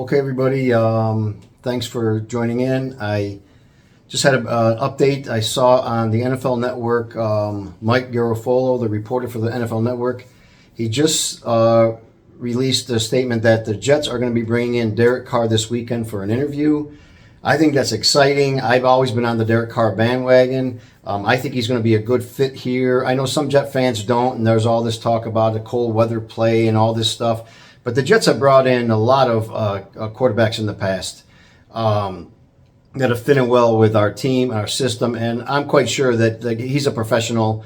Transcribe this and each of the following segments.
Okay, everybody. Thanks for joining in. I just had an update I saw on the NFL Network. Mike Garofolo, the reporter for the NFL Network, he just released a statement that the Jets are going to be bringing in Derek Carr this weekend for an interview. I think that's exciting. I've always been on the Derek Carr bandwagon. I think he's going to be a good fit here. I know some Jet fans don't, and there's all this talk about the cold weather play and all this stuff. But the Jets have brought in a lot of quarterbacks in the past that have fit in well with our team, our system, and I'm quite sure that he's a professional.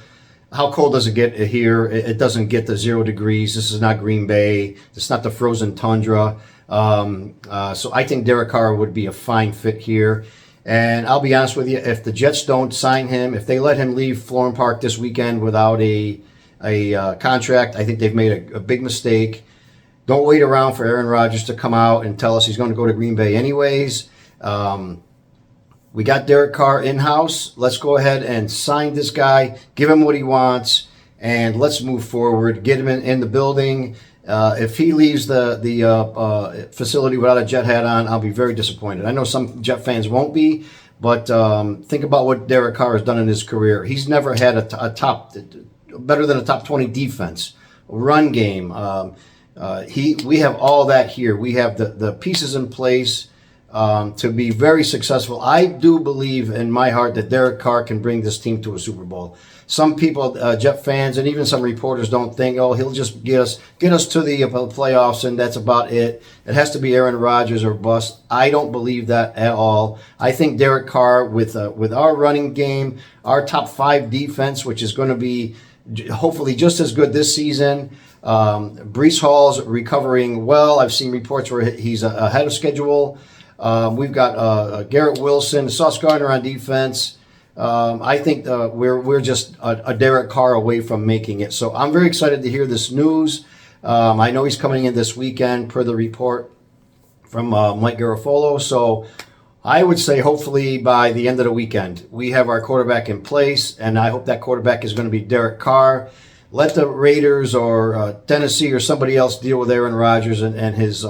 How cold does it get here? It doesn't get to 0 degrees. This is not Green Bay. It's not the frozen tundra. So I think Derek Carr would be a fine fit here. And I'll be honest with you, if the Jets don't sign him, if they let him leave Florham Park this weekend without a contract, I think they've made a big mistake. Don't wait around for Aaron Rodgers to come out and tell us he's going to go to Green Bay anyways. We got Derek Carr in-house. Let's go ahead and sign this guy, give him what he wants, and let's move forward. Get him in the building. If he leaves the facility without a Jet hat on, I'll be very disappointed. I know some Jet fans won't be, but think about what Derek Carr has done in his career. He's never had better than a top 20 defense, run game. We have all that here. We have the pieces in place to be very successful. I do believe in my heart that Derek Carr can bring this team to a Super Bowl. Some people, Jet fans, and even some reporters don't think, oh, he'll just get us to the playoffs and that's about it. It has to be Aaron Rodgers or bust. I don't believe that at all. I think Derek Carr, with our running game, our top 5 defense, which is going to be hopefully just as good this season. Breece Hall's recovering well. I've seen reports where he's ahead of schedule. We've got Garrett Wilson, Sauce Gardner on defense. I think we're just a Derek Carr away from making it. So I'm very excited to hear this news. I know he's coming in this weekend per the report from Mike Garofolo. So I would say hopefully by the end of the weekend, we have our quarterback in place, and I hope that quarterback is going to be Derek Carr. Let the Raiders or Tennessee or somebody else deal with Aaron Rodgers and his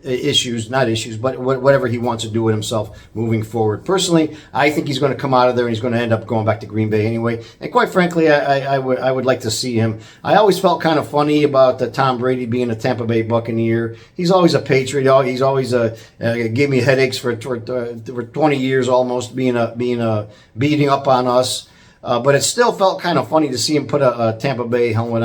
issues, not issues, but whatever he wants to do with himself moving forward. Personally, I think he's going to come out of there and he's going to end up going back to Green Bay anyway. And quite frankly, I would like to see him. I always felt kind of funny about the Tom Brady being a Tampa Bay Buccaneer. He's always a Patriot. He's always gave me headaches for 20 years almost, beating up on us. But it still felt kind of funny to see him put a Tampa Bay helmet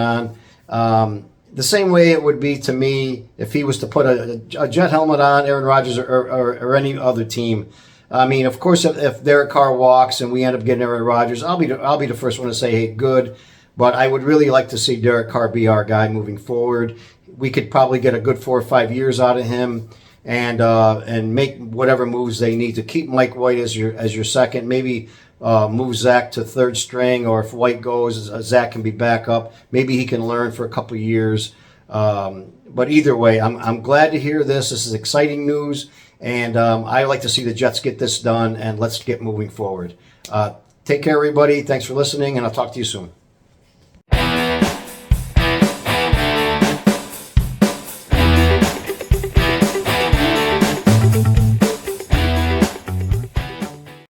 on. The same way it would be to me if he was to put a Jet helmet on, Aaron Rodgers or any other team. I mean, of course, if Derek Carr walks and we end up getting Aaron Rodgers, I'll be the first one to say, hey, good. But I would really like to see Derek Carr be our guy moving forward. We could probably get a good 4 or 5 years out of him, and make whatever moves they need to keep Mike White as your second. Maybe move Zach to third string, or if White goes, Zach can be back up. Maybe he can learn for a couple of years. But either way, I'm glad to hear this. This is exciting news, and I like to see the Jets get this done, and let's get moving forward. Take care, everybody. Thanks for listening, and I'll talk to you soon.